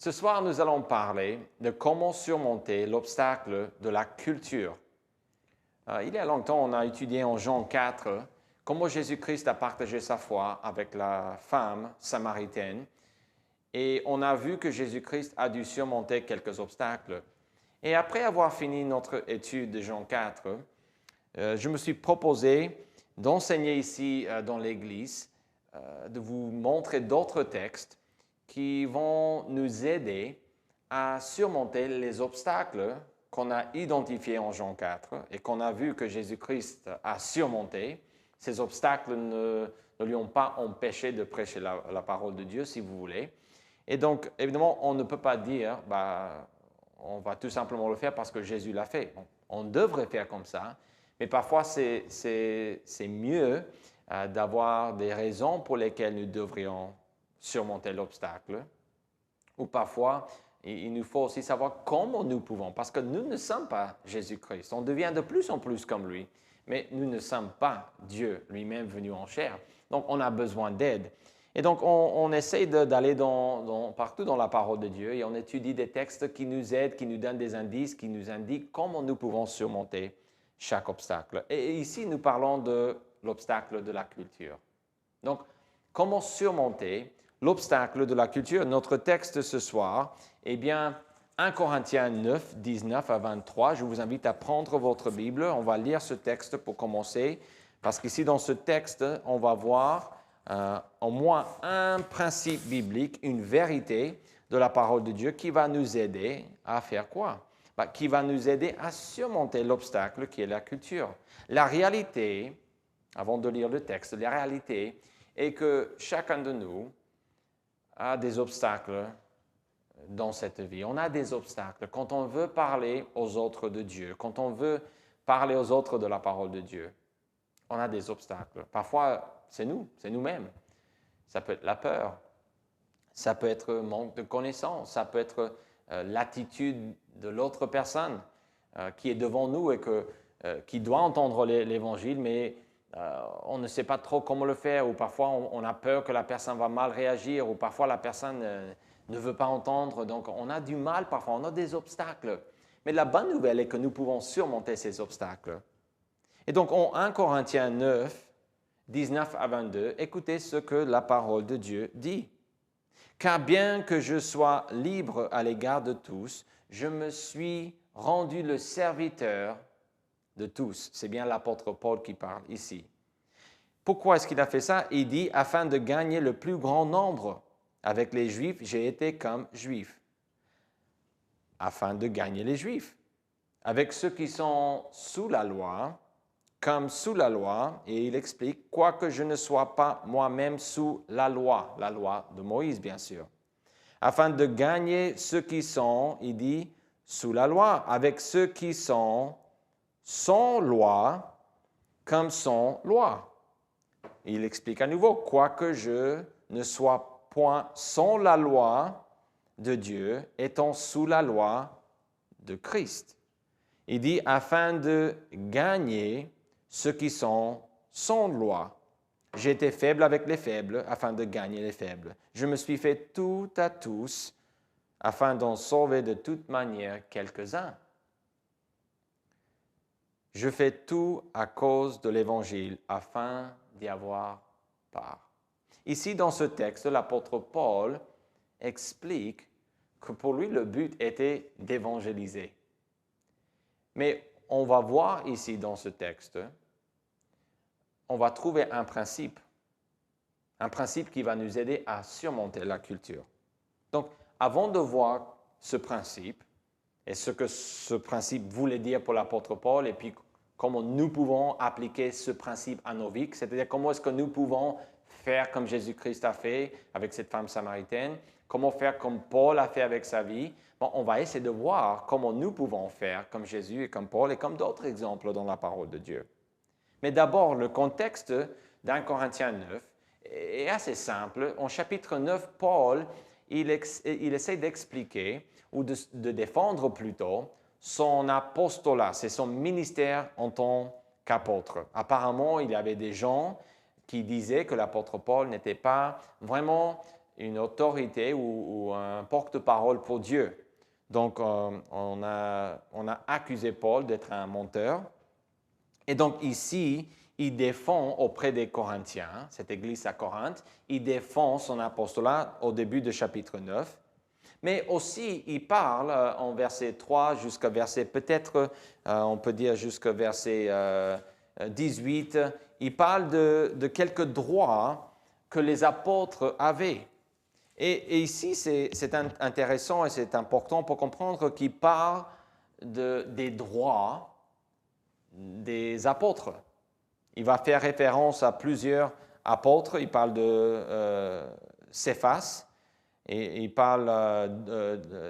Ce soir, nous allons parler de comment surmonter l'obstacle de la culture. Il y a longtemps, on a étudié en Jean 4 comment Jésus-Christ a partagé sa foi avec la femme samaritaine et on a vu que Jésus-Christ a dû surmonter quelques obstacles. Et après avoir fini notre étude de Jean 4, je me suis proposé d'enseigner ici dans l'Église, de vous montrer d'autres textes qui vont nous aider à surmonter les obstacles qu'on a identifiés en Jean 4 et qu'on a vu que Jésus-Christ a surmonté. Ces obstacles ne lui ont pas empêché de prêcher la parole de Dieu, si vous voulez. Et donc, évidemment, on ne peut pas dire, on va tout simplement le faire parce que Jésus l'a fait. On devrait faire comme ça, mais parfois c'est mieux d'avoir des raisons pour lesquelles nous devrions surmonter l'obstacle. Ou parfois, il nous faut aussi savoir comment nous pouvons, parce que nous ne sommes pas Jésus-Christ. On devient de plus en plus comme lui, mais nous ne sommes pas Dieu lui-même venu en chair. Donc, on a besoin d'aide. Et donc, on essaie d'aller partout dans la parole de Dieu et on étudie des textes qui nous aident, qui nous donnent des indices, qui nous indiquent comment nous pouvons surmonter chaque obstacle. Et ici, nous parlons de l'obstacle de la culture. Donc, comment surmonter l'obstacle de la culture? Notre texte ce soir, 1 Corinthiens 9, 19 à 23. Je vous invite à prendre votre Bible. On va lire ce texte pour commencer, parce qu'ici, dans ce texte, on va voir au moins un principe biblique, une vérité de la parole de Dieu qui va nous aider à faire quoi? Qui va nous aider à surmonter l'obstacle qui est la culture. La réalité, avant de lire le texte, la réalité est que chacun de nous a des obstacles dans cette vie. On a des obstacles quand on veut parler aux autres de Dieu, quand on veut parler aux autres de la parole de Dieu. On a des obstacles. Parfois, c'est nous-mêmes. Ça peut être la peur, ça peut être manque de connaissance, ça peut être l'attitude de l'autre personne qui est devant nous et qui doit entendre l'Évangile, mais on ne sait pas trop comment le faire, ou parfois on a peur que la personne va mal réagir, ou parfois la personne ne veut pas entendre. Donc on a du mal parfois, on a des obstacles. Mais la bonne nouvelle est que nous pouvons surmonter ces obstacles. Et donc en 1 Corinthiens 9, 19 à 22, écoutez ce que la parole de Dieu dit. Car bien que je sois libre à l'égard de tous, je me suis rendu le serviteur de tous. C'est bien l'apôtre Paul qui parle ici. Pourquoi est-ce qu'il a fait ça? Il dit, afin de gagner le plus grand nombre. Avec les Juifs, j'ai été comme Juif. Afin de gagner les Juifs. Avec ceux qui sont sous la loi, comme sous la loi, et il explique, quoique je ne sois pas moi-même sous la loi de Moïse, bien sûr. Afin de gagner ceux qui sont, il dit, sous la loi, avec ceux qui sont sans loi, comme sans loi. Il explique à nouveau, quoique je ne sois point sans la loi de Dieu, étant sous la loi de Christ. Il dit, afin de gagner ceux qui sont sans loi. J'ai été faible avec les faibles, afin de gagner les faibles. Je me suis fait tout à tous, afin d'en sauver de toute manière quelques-uns. Je fais tout à cause de l'Évangile, afin d'y avoir part. Ici, dans ce texte, l'apôtre Paul explique que pour lui, le but était d'évangéliser. Mais on va voir ici, dans ce texte, on va trouver un principe qui va nous aider à surmonter la culture. Donc, avant de voir ce principe, et ce que ce principe voulait dire pour l'apôtre Paul, et puis comment nous pouvons appliquer ce principe à nos vies, c'est-à-dire comment est-ce que nous pouvons faire comme Jésus-Christ a fait avec cette femme samaritaine, comment faire comme Paul a fait avec sa vie. Bon, on va essayer de voir comment nous pouvons faire comme Jésus et comme Paul et comme d'autres exemples dans la parole de Dieu. Mais d'abord, le contexte d'1 Corinthiens 9 est assez simple. En chapitre 9, Paul, il essaie d'expliquer, ou de défendre plutôt, son apostolat, c'est son ministère en tant qu'apôtre. Apparemment, il y avait des gens qui disaient que l'apôtre Paul n'était pas vraiment une autorité ou un porte-parole pour Dieu. Donc, on a accusé Paul d'être un menteur. Et donc ici, il défend auprès des Corinthiens, cette église à Corinthe, il défend son apostolat au début du chapitre 9. Mais aussi, il parle en verset 3 jusqu'à verset, peut-être, on peut dire jusqu'à verset 18, il parle de quelques droits que les apôtres avaient. Et ici, c'est intéressant et c'est important pour comprendre qu'il parle des droits des apôtres. Il va faire référence à plusieurs apôtres. Il parle de Céphas. Et il parle,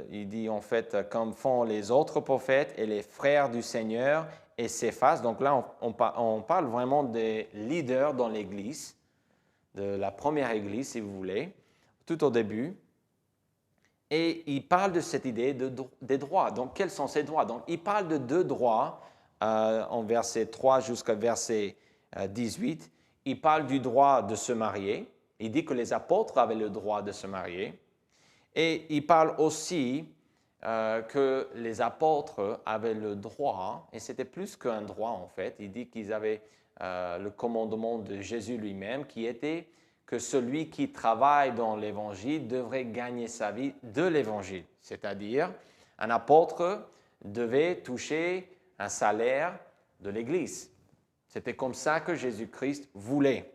il dit en fait, comme font les autres prophètes et les frères du Seigneur et Céphas. Donc là, on parle vraiment des leaders dans l'Église, de la première Église, si vous voulez, tout au début. Et il parle de cette idée des droits. Donc, quels sont ces droits? Donc, il parle de 2 droits en verset 3 jusqu'à verset 18. Il parle du droit de se marier. Il dit que les apôtres avaient le droit de se marier. Et il parle aussi que les apôtres avaient le droit, et c'était plus qu'un droit en fait, il dit qu'ils avaient le commandement de Jésus lui-même qui était que celui qui travaille dans l'Évangile devrait gagner sa vie de l'Évangile. C'est-à-dire, un apôtre devait toucher un salaire de l'Église. C'était comme ça que Jésus-Christ voulait.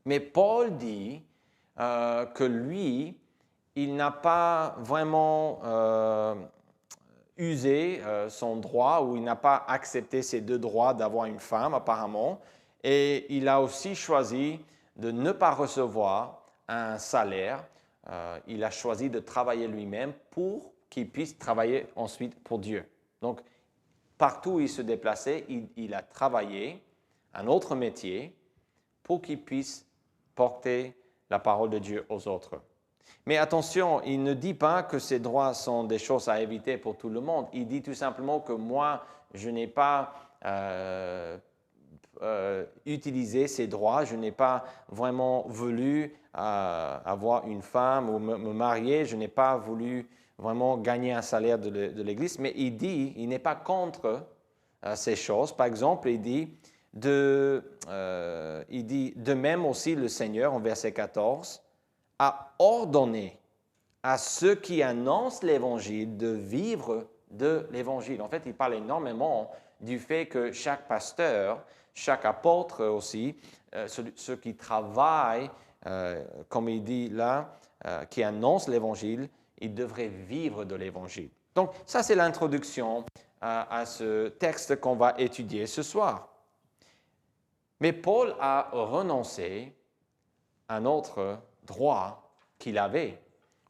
Mais Paul dit que lui, il n'a pas vraiment usé son droit ou il n'a pas accepté ses 2 droits d'avoir une femme apparemment. Et il a aussi choisi de ne pas recevoir un salaire. Il a choisi de travailler lui-même pour qu'il puisse travailler ensuite pour Dieu. Donc, partout où il se déplaçait, il a travaillé un autre métier pour qu'il puisse porter la parole de Dieu aux autres. Mais attention, il ne dit pas que ces droits sont des choses à éviter pour tout le monde. Il dit tout simplement que moi, je n'ai pas utilisé ces droits, je n'ai pas vraiment voulu avoir une femme ou me marier, je n'ai pas voulu vraiment gagner un salaire de l'Église. Mais il dit, il n'est pas contre ces choses. Par exemple, il dit de même aussi le Seigneur, en verset 14, a ordonné à ceux qui annoncent l'Évangile de vivre de l'Évangile. En fait, il parle énormément du fait que chaque pasteur, chaque apôtre aussi, ceux qui travaillent, comme il dit là, qui annoncent l'Évangile, ils devraient vivre de l'Évangile. Donc, ça, c'est l'introduction à ce texte qu'on va étudier ce soir. Mais Paul a renoncé à un autre droit qu'il avait.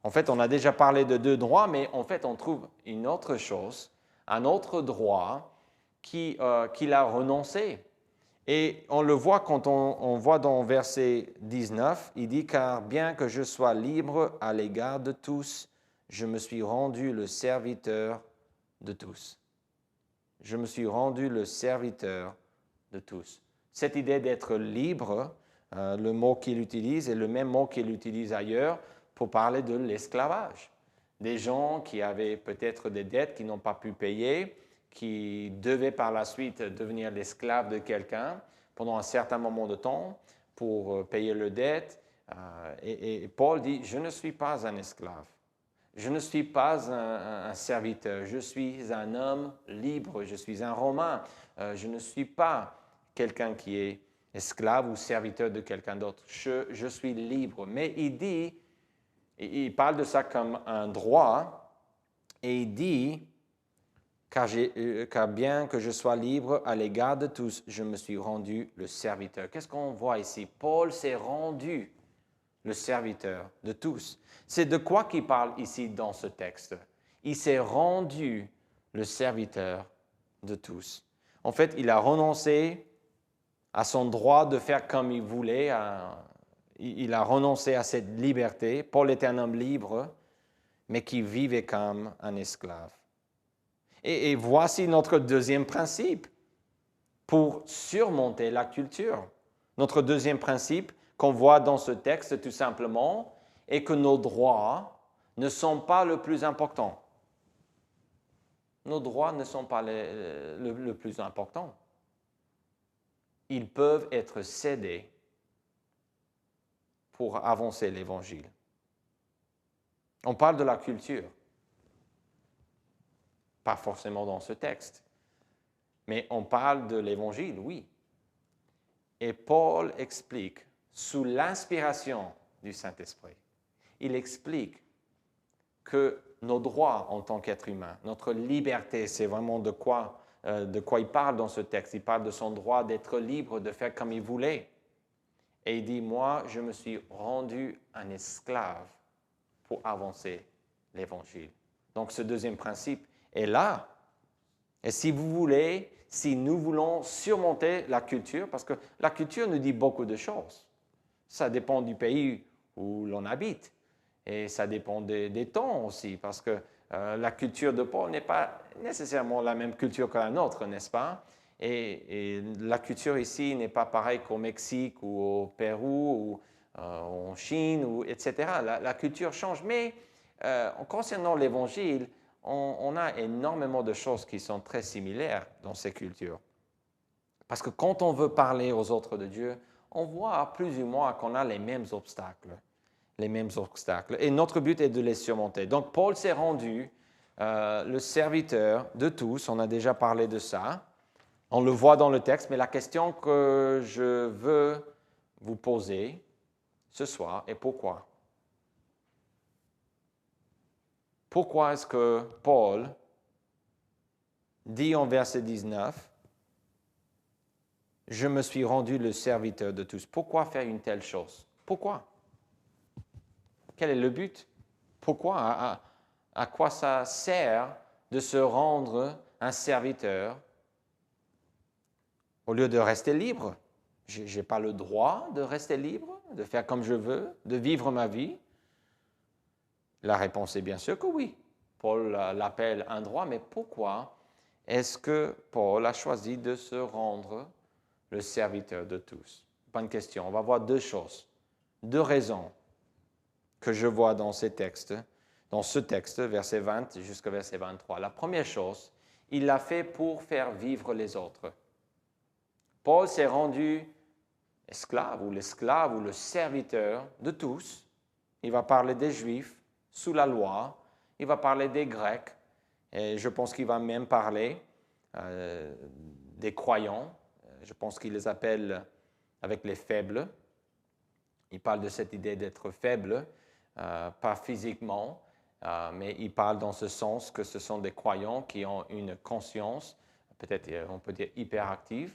En fait, on a déjà parlé de 2 droits, mais en fait, on trouve une autre chose, un autre droit qu'il a renoncé. Et on le voit quand on voit dans verset 19, il dit « Car bien que je sois libre à l'égard de tous, je me suis rendu le serviteur de tous. » Je me suis rendu le serviteur de tous. Cette idée d'être libre, le mot qu'il utilise est le même mot qu'il utilise ailleurs pour parler de l'esclavage. Des gens qui avaient peut-être des dettes qu'ils n'ont pas pu payer, qui devaient par la suite devenir l'esclave de quelqu'un pendant un certain moment de temps pour payer leurs dettes. Et Paul dit, je ne suis pas un esclave. Je ne suis pas un serviteur. Je suis un homme libre. Je suis un Romain. Je ne suis pas quelqu'un qui est esclave ou serviteur de quelqu'un d'autre. Je suis libre. Mais il parle de ça comme un droit, et il dit, car bien que je sois libre à l'égard de tous, je me suis rendu le serviteur. Qu'est-ce qu'on voit ici? Paul s'est rendu le serviteur de tous. C'est de quoi qu'il parle ici dans ce texte. Il s'est rendu le serviteur de tous. En fait, il a renoncé à son droit de faire comme il voulait. Il a renoncé à cette liberté. Paul était un homme libre, mais qui vivait comme un esclave. Et voici notre deuxième principe pour surmonter la culture. Notre deuxième principe qu'on voit dans ce texte, tout simplement, et que nos droits ne sont pas le plus important. Nos droits ne sont pas le plus important. Ils peuvent être cédés pour avancer l'Évangile. On parle de la culture, pas forcément dans ce texte, mais on parle de l'Évangile, oui. Et Paul explique, sous l'inspiration du Saint-Esprit, il explique que nos droits en tant qu'être humain, notre liberté, c'est vraiment de quoi il parle dans ce texte. Il parle de son droit d'être libre, de faire comme il voulait. Et il dit, moi, je me suis rendu un esclave pour avancer l'Évangile. Donc, ce deuxième principe est là. Et si vous voulez, si nous voulons surmonter la culture, parce que la culture nous dit beaucoup de choses. Ça dépend du pays où l'on habite. Et ça dépend des temps aussi, parce que la culture de Paul n'est pas nécessairement la même culture que la nôtre, n'est-ce pas? Et la culture ici n'est pas pareille qu'au Mexique ou au Pérou ou en Chine, etc. La culture change, mais concernant l'Évangile, on a énormément de choses qui sont très similaires dans ces cultures. Parce que quand on veut parler aux autres de Dieu, on voit plus ou moins qu'on a les mêmes obstacles. Et notre but est de les surmonter. Donc, Paul s'est rendu le serviteur de tous. On a déjà parlé de ça. On le voit dans le texte, mais la question que je veux vous poser ce soir est pourquoi? Pourquoi est-ce que Paul dit en verset 19, « Je me suis rendu le serviteur de tous ». Pourquoi faire une telle chose? Pourquoi? Quel est le but? Pourquoi? À quoi ça sert de se rendre un serviteur au lieu de rester libre? Je n'ai pas le droit de rester libre, de faire comme je veux, de vivre ma vie? La réponse est bien sûr que oui. Paul l'appelle un droit, mais pourquoi est-ce que Paul a choisi de se rendre le serviteur de tous? Bonne question. On va voir deux choses, deux raisons que je vois dans ce texte, verset 20 jusqu'à verset 23. La première chose, il l'a fait pour faire vivre les autres. Paul s'est rendu esclave ou le serviteur de tous. Il va parler des Juifs sous la loi, il va parler des Grecs, et je pense qu'il va même parler des croyants. Je pense qu'il les appelle avec les faibles. Il parle de cette idée d'être faible, pas physiquement, mais il parle dans ce sens que ce sont des croyants qui ont une conscience, peut-être on peut dire hyperactive,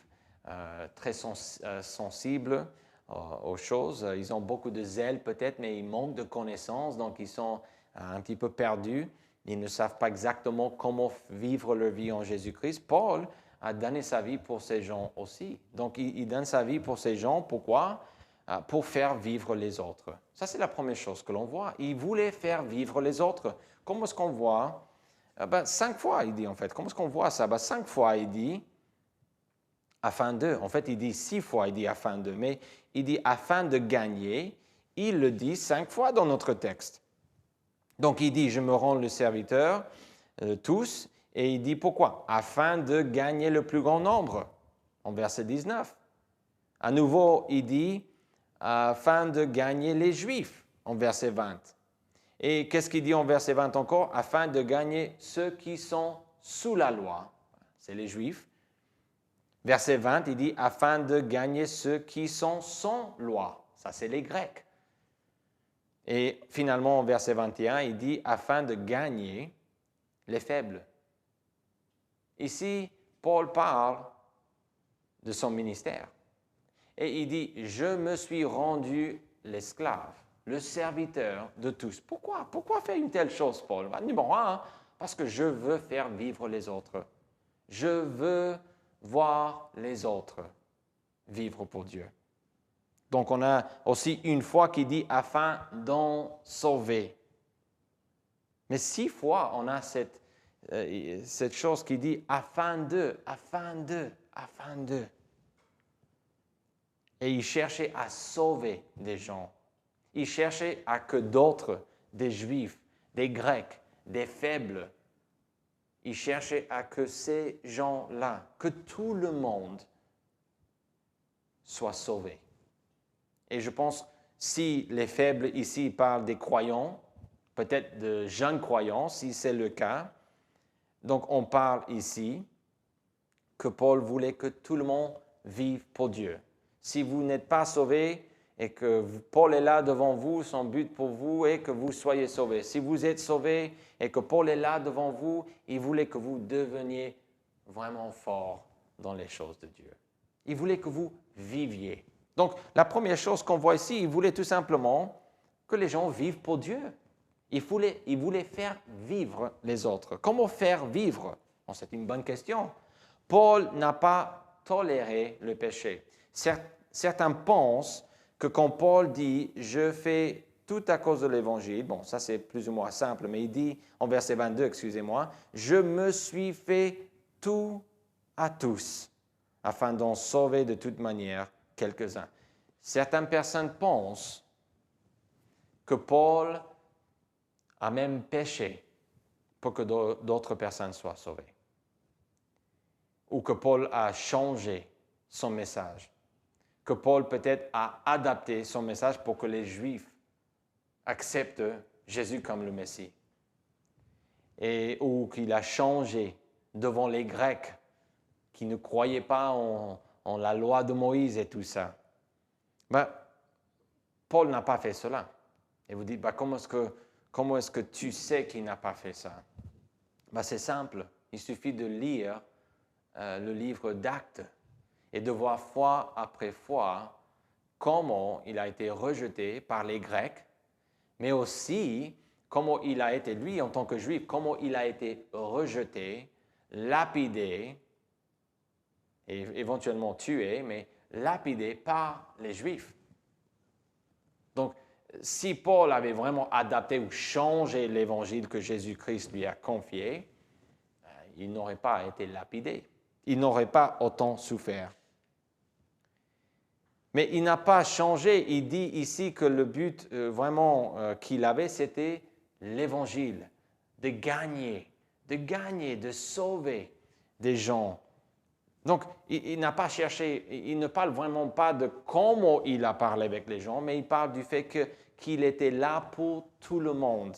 très sensible aux choses. Ils ont beaucoup de zèle peut-être, mais ils manquent de connaissances, donc ils sont un petit peu perdus. Ils ne savent pas exactement comment vivre leur vie en Jésus-Christ. Paul a donné sa vie pour ces gens aussi. Donc il donne sa vie pour ces gens. Pourquoi? Pour faire vivre les autres. Ça, c'est la première chose que l'on voit. Il voulait faire vivre les autres. Comment est-ce qu'on voit? 5 fois, il dit en fait. Comment est-ce qu'on voit ça? 5 fois, il dit afin de. En fait, il dit 6 fois, il dit afin de. Mais il dit afin de gagner. Il le dit 5 fois dans notre texte. Donc, il dit, je me rends le serviteur, tous. Et il dit pourquoi? Afin de gagner le plus grand nombre, en verset 19. À nouveau, il dit, afin de gagner les Juifs, en verset 20. Et qu'est-ce qu'il dit en verset 20 encore? Afin de gagner ceux qui sont sous la loi, c'est les Juifs. Verset 20, il dit, afin de gagner ceux qui sont sans loi, ça c'est les Grecs. Et finalement, en verset 21, il dit, afin de gagner les faibles. Ici, Paul parle de son ministère. Et il dit, je me suis rendu l'esclave, le serviteur de tous. Pourquoi? Pourquoi faire une telle chose, Paul? Numéro 1, parce que je veux faire vivre les autres. Je veux voir les autres vivre pour Dieu. Donc, on a aussi une fois qui dit, afin d'en sauver. Mais 6 fois, on a cette chose qui dit, afin de. Et il cherchait à sauver des gens. Il cherchait à que d'autres, des Juifs, des Grecs, des faibles, il cherchait à que ces gens-là, que tout le monde soit sauvé. Et je pense, si les faibles ici parlent des croyants, peut-être de jeunes croyants, si c'est le cas, donc on parle ici que Paul voulait que tout le monde vive pour Dieu. Si vous n'êtes pas sauvés et que Paul est là devant vous, son but pour vous est que vous soyez sauvés. Si vous êtes sauvés et que Paul est là devant vous, il voulait que vous deveniez vraiment forts dans les choses de Dieu. Il voulait que vous viviez. Donc, la première chose qu'on voit ici, il voulait tout simplement que les gens vivent pour Dieu. Il voulait faire vivre les autres. Comment faire vivre? Bon, c'est une bonne question. Paul n'a pas toléré le péché. Certains pensent que quand Paul dit « je fais tout à cause de l'Évangile », bon, ça c'est plus ou moins simple, mais il dit en verset 22, excusez-moi, « je me suis fait tout à tous, afin d'en sauver de toute manière quelques-uns ». Certaines personnes pensent que Paul a même péché pour que d'autres personnes soient sauvées. Ou que Paul a changé son message. Que Paul peut-être a adapté son message pour que les Juifs acceptent Jésus comme le Messie. Ou qu'il a changé devant les Grecs qui ne croyaient pas en la loi de Moïse et tout ça. Ben, Paul n'a pas fait cela. Et vous dites, ben, comment est-ce que tu sais qu'il n'a pas fait ça? Ben, c'est simple. Il suffit de lire le livre d'Actes et de voir fois après fois comment il a été rejeté par les Grecs, mais aussi comment il a été, lui en tant que Juif, comment il a été rejeté, lapidé, et éventuellement tué, mais lapidé par les Juifs. Donc, si Paul avait vraiment adapté ou changé l'évangile que Jésus-Christ lui a confié, il n'aurait pas été lapidé. Il n'aurait pas autant souffert. Mais il n'a pas changé. Il dit ici que le but vraiment qu'il avait, c'était l'évangile, de gagner, de sauver des gens. Donc, il n'a pas cherché, il ne parle vraiment pas de comment il a parlé avec les gens, mais il parle du fait qu'il était là pour tout le monde.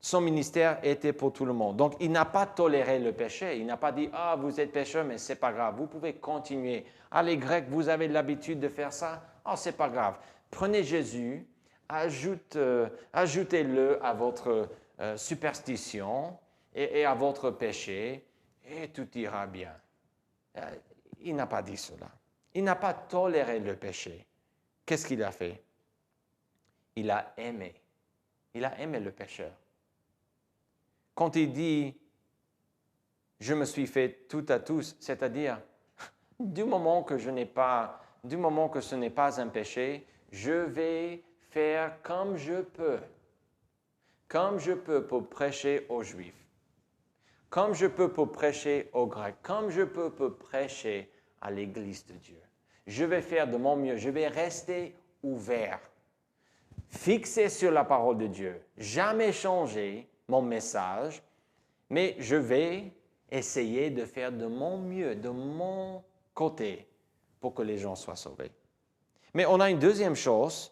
Son ministère était pour tout le monde. Donc, il n'a pas toléré le péché. Il n'a pas dit « Ah, vous êtes pécheur, mais ce n'est pas grave. Vous pouvez continuer. Ah, les Grecs, vous avez l'habitude de faire ça. Ah, ce n'est pas grave. Prenez Jésus, ajoutez-le à votre superstition et à votre péché, et tout ira bien. » Il n'a pas dit cela. Il n'a pas toléré le péché. Qu'est-ce qu'il a fait? Il a aimé. Il a aimé le pécheur. Quand il dit « je me suis fait tout à tous », c'est-à-dire du moment que ce n'est pas un péché, je vais faire comme je peux pour prêcher aux Juifs, comme je peux pour prêcher aux Grecs, comme je peux pour prêcher à l'Église de Dieu. Je vais faire de mon mieux, je vais rester ouvert, fixé sur la parole de Dieu, jamais changer mon message, mais je vais essayer de faire de mon mieux, de mon côté, pour que les gens soient sauvés. Mais on a une deuxième chose,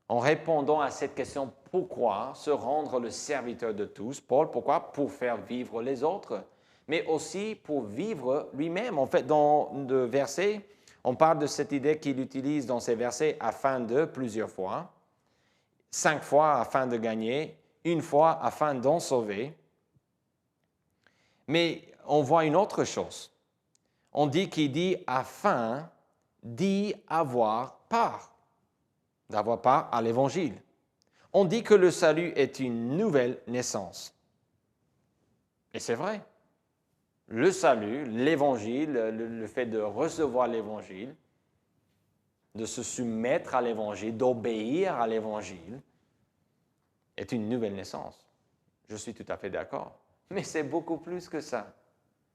en répondant à cette question, pourquoi se rendre le serviteur de tous? Paul, pourquoi? Pour faire vivre les autres, mais aussi pour vivre lui-même. En fait, dans le verset, on parle de cette idée qu'il utilise dans ces versets afin de plusieurs fois, 5 fois afin de gagner, 1 fois afin d'en sauver. Mais on voit une autre chose. On dit qu'il dit afin d'y avoir part, d'avoir part à l'Évangile. On dit que le salut est une nouvelle naissance. Et c'est vrai. Le salut, l'Évangile, le fait de recevoir l'Évangile, de se soumettre à l'Évangile, d'obéir à l'Évangile, est une nouvelle naissance. Je suis tout à fait d'accord. Mais c'est beaucoup plus que ça.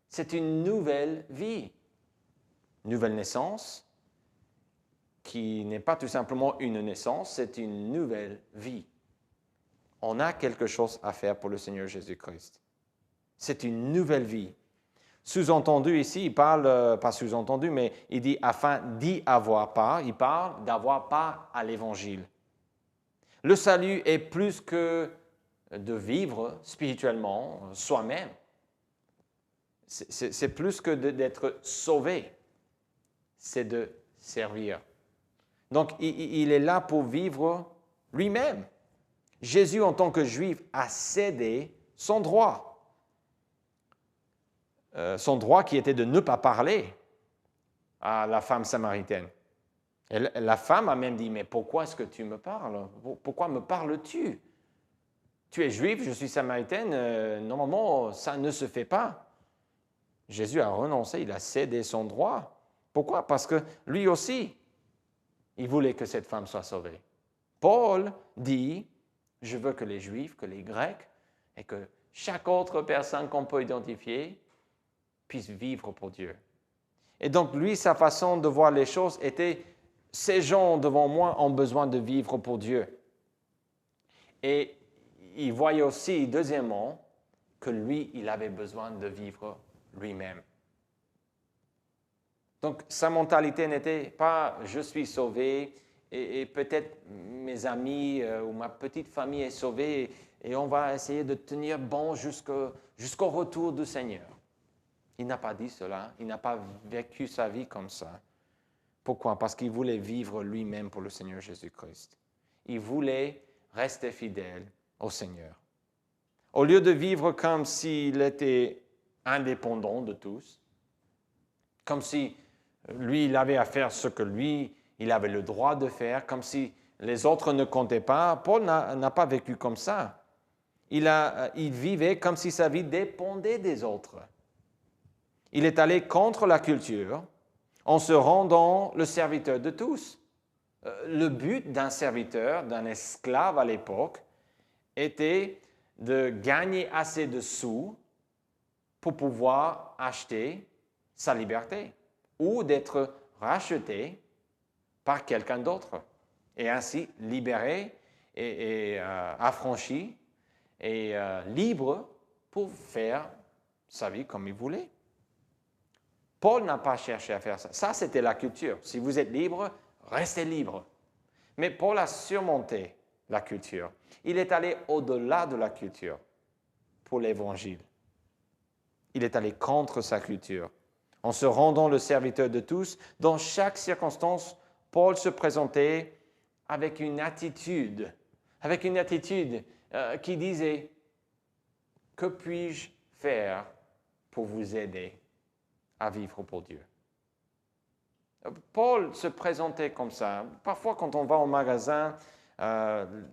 C'est une nouvelle vie. Nouvelle naissance, qui n'est pas tout simplement une naissance, c'est une nouvelle vie. On a quelque chose à faire pour le Seigneur Jésus-Christ. C'est une nouvelle vie. Sous-entendu ici, il parle, pas sous-entendu, mais il dit afin d'y avoir part, il parle d'avoir part à l'Évangile. Le salut est plus que de vivre spirituellement soi-même. C'est plus que d'être sauvé. C'est de servir. Donc, il est là pour vivre lui-même. Jésus, en tant que Juif, a cédé son droit. Son droit qui était de ne pas parler à la femme samaritaine. Et la femme a même dit, mais pourquoi est-ce que tu me parles? Pourquoi me parles-tu? Tu es juif, je suis samaritaine, normalement, ça ne se fait pas. Jésus a renoncé, il a cédé son droit. Pourquoi? Parce que lui aussi, il voulait que cette femme soit sauvée. Paul dit, je veux que les Juifs, que les Grecs, et que chaque autre personne qu'on peut identifier puisse vivre pour Dieu. Et donc, lui, sa façon de voir les choses était, ces gens devant moi ont besoin de vivre pour Dieu. Et il voyait aussi, deuxièmement, que lui, il avait besoin de vivre lui-même. Donc, sa mentalité n'était pas « je suis sauvé et peut-être mes amis ou ma petite famille est sauvée et on va essayer de tenir bon jusqu'au retour du Seigneur ». Il n'a pas dit cela, il n'a pas vécu sa vie comme ça. Pourquoi? Parce qu'il voulait vivre lui-même pour le Seigneur Jésus-Christ. Il voulait rester fidèle au Seigneur. Au lieu de vivre comme s'il était indépendant de tous, comme si lui, il avait à faire ce que lui, il avait le droit de faire, comme si les autres ne comptaient pas, Paul n'a pas vécu comme ça. Il vivait comme si sa vie dépendait des autres. Il est allé contre la culture en se rendant le serviteur de tous. Le but d'un serviteur, d'un esclave à l'époque, était de gagner assez de sous pour pouvoir acheter sa liberté ou d'être racheté par quelqu'un d'autre et ainsi libéré et affranchi et libre pour faire sa vie comme il voulait. Paul n'a pas cherché à faire ça. Ça, c'était la culture. Si vous êtes libre, restez libre. Mais Paul a surmonté la culture. Il est allé au-delà de la culture pour l'Évangile. Il est allé contre sa culture. En se rendant le serviteur de tous, dans chaque circonstance, Paul se présentait avec une attitude qui disait « Que puis-je faire pour vous aider à vivre pour Dieu ?» Paul se présentait comme ça. Parfois, quand on va au magasin,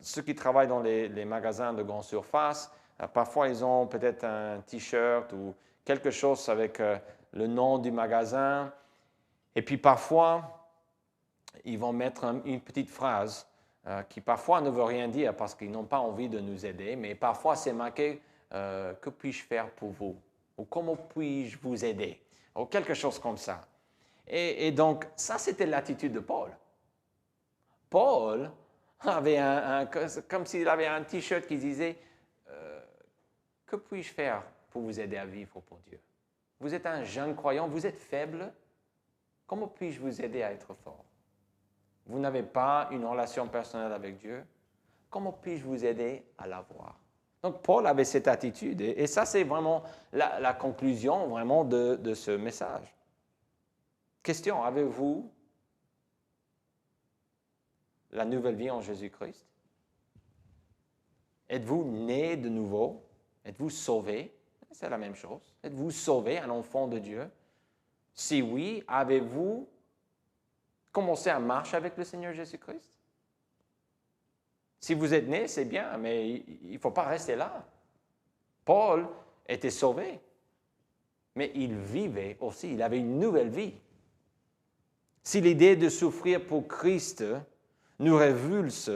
ceux qui travaillent dans les magasins de grande surface, parfois ils ont peut-être un T-shirt ou quelque chose avec le nom du magasin. Et puis parfois, ils vont mettre une petite phrase qui parfois ne veut rien dire parce qu'ils n'ont pas envie de nous aider, mais parfois c'est marqué « Que puis-je faire pour vous ?» ou « Comment puis-je vous aider ?» ou quelque chose comme ça. Et donc, ça, c'était l'attitude de Paul. Paul avait comme s'il avait un T-shirt qui disait « Que puis-je faire pour vous aider à vivre pour Dieu? Vous êtes un jeune croyant, vous êtes faible. Comment puis-je vous aider à être fort? Vous n'avez pas une relation personnelle avec Dieu. Comment puis-je vous aider à l'avoir? » Donc, Paul avait cette attitude. Et ça, c'est vraiment la conclusion vraiment de ce message. Question, avez-vous la nouvelle vie en Jésus-Christ? Êtes-vous né de nouveau? Êtes-vous sauvé? C'est la même chose. Êtes-vous sauvé, un enfant de Dieu? Si oui, avez-vous commencé à marcher avec le Seigneur Jésus-Christ? Si vous êtes né, c'est bien, mais il ne faut pas rester là. Paul était sauvé, mais il vivait aussi, il avait une nouvelle vie. Si l'idée de souffrir pour Christ nous révulse,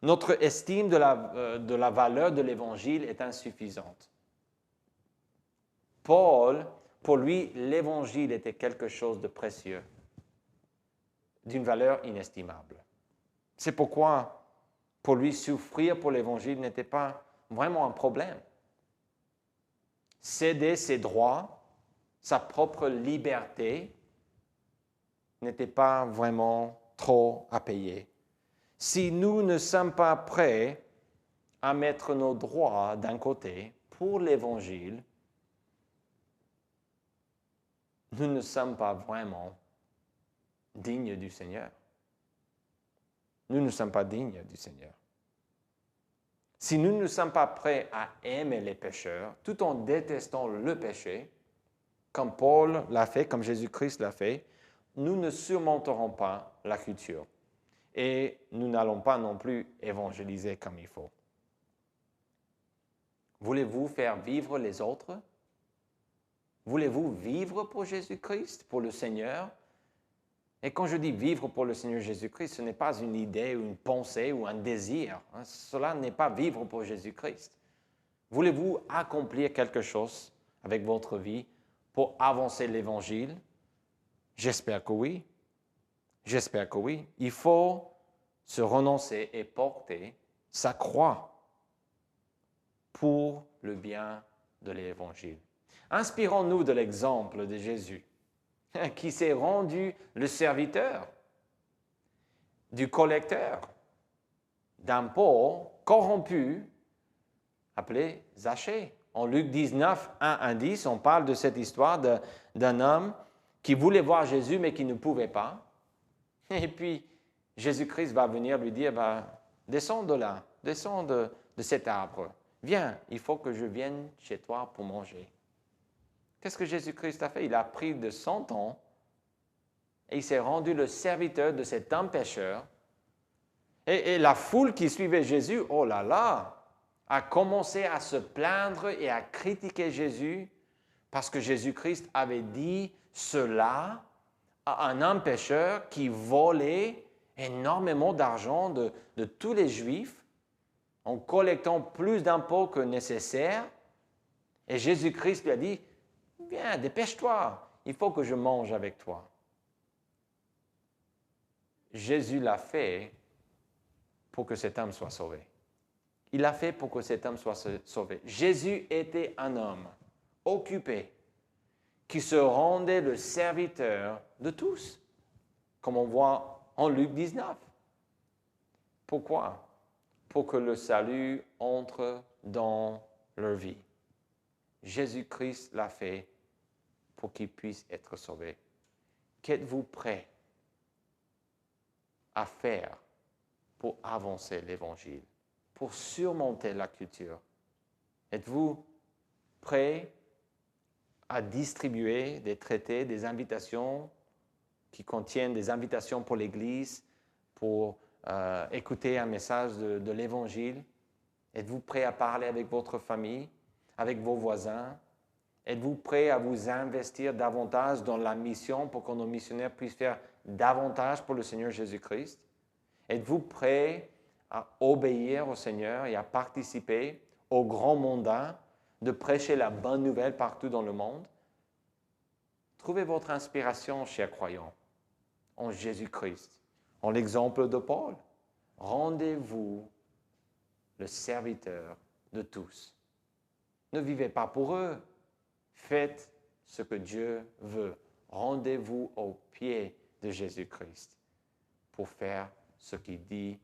notre estime de la valeur de l'Évangile est insuffisante. Paul, pour lui, l'Évangile était quelque chose de précieux. d'une valeur inestimable. C'est pourquoi, pour lui, souffrir pour l'Évangile n'était pas vraiment un problème. Céder ses droits, sa propre liberté, n'était pas vraiment trop à payer. Si nous ne sommes pas prêts à mettre nos droits d'un côté pour l'Évangile, nous ne sommes pas vraiment dignes du Seigneur. Nous ne sommes pas dignes du Seigneur. Si nous ne sommes pas prêts à aimer les pécheurs, tout en détestant le péché, comme Paul l'a fait, comme Jésus-Christ l'a fait, nous ne surmonterons pas la culture. Et nous n'allons pas non plus évangéliser comme il faut. Voulez-vous faire vivre les autres? Voulez-vous vivre pour Jésus-Christ, pour le Seigneur? Et quand je dis vivre pour le Seigneur Jésus-Christ, ce n'est pas une idée ou une pensée ou un désir. Cela n'est pas vivre pour Jésus-Christ. Voulez-vous accomplir quelque chose avec votre vie pour avancer l'Évangile? J'espère que oui. J'espère que oui. Il faut se renoncer et porter sa croix pour le bien de l'Évangile. Inspirons-nous de l'exemple de Jésus, qui s'est rendu le serviteur du collecteur d'impôts corrompu, appelé Zachée. En Luc 19, 1 à 10, on parle de cette histoire d'un homme qui voulait voir Jésus, mais qui ne pouvait pas. Et puis, Jésus-Christ va venir lui dire, descends de là, descends de cet arbre. Viens, il faut que je vienne chez toi pour manger. Qu'est-ce que Jésus-Christ a fait? Il a pris de son temps et il s'est rendu le serviteur de cet homme pécheur. Et la foule qui suivait Jésus, oh là là, a commencé à se plaindre et à critiquer Jésus parce que Jésus-Christ avait dit cela à un homme pécheur qui volait énormément d'argent de tous les Juifs en collectant plus d'impôts que nécessaire. Et Jésus-Christ lui a dit, viens, dépêche-toi, il faut que je mange avec toi. Jésus l'a fait pour que cet homme soit sauvé. Il l'a fait pour que cet homme soit sauvé. Jésus était un homme occupé qui se rendait le serviteur de tous, comme on voit en Luc 19. Pourquoi? Pour que le salut entre dans leur vie. Jésus-Christ l'a fait pour qu'ils puissent être sauvés. Qu'êtes-vous prêt à faire pour avancer l'Évangile, pour surmonter la culture? Êtes-vous prêt à distribuer des traités, des invitations qui contiennent des invitations pour l'Église, pour écouter un message de l'Évangile? Êtes-vous prêt à parler avec votre famille, avec vos voisins? Êtes-vous prêt à vous investir davantage dans la mission pour que nos missionnaires puissent faire davantage pour le Seigneur Jésus-Christ? Êtes-vous prêt à obéir au Seigneur et à participer au grand mandat de prêcher la bonne nouvelle partout dans le monde? Trouvez votre inspiration, chers croyants, en Jésus-Christ, en l'exemple de Paul. Rendez-vous le serviteur de tous. Ne vivez pas pour eux. Faites ce que Dieu veut. Rendez-vous aux pieds de Jésus-Christ pour faire ce qu'il dit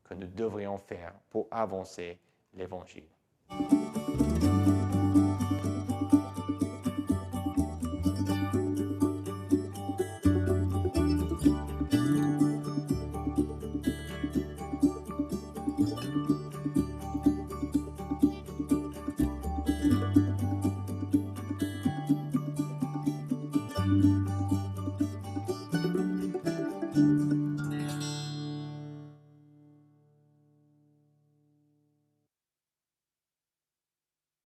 que nous devrions faire pour avancer l'Évangile.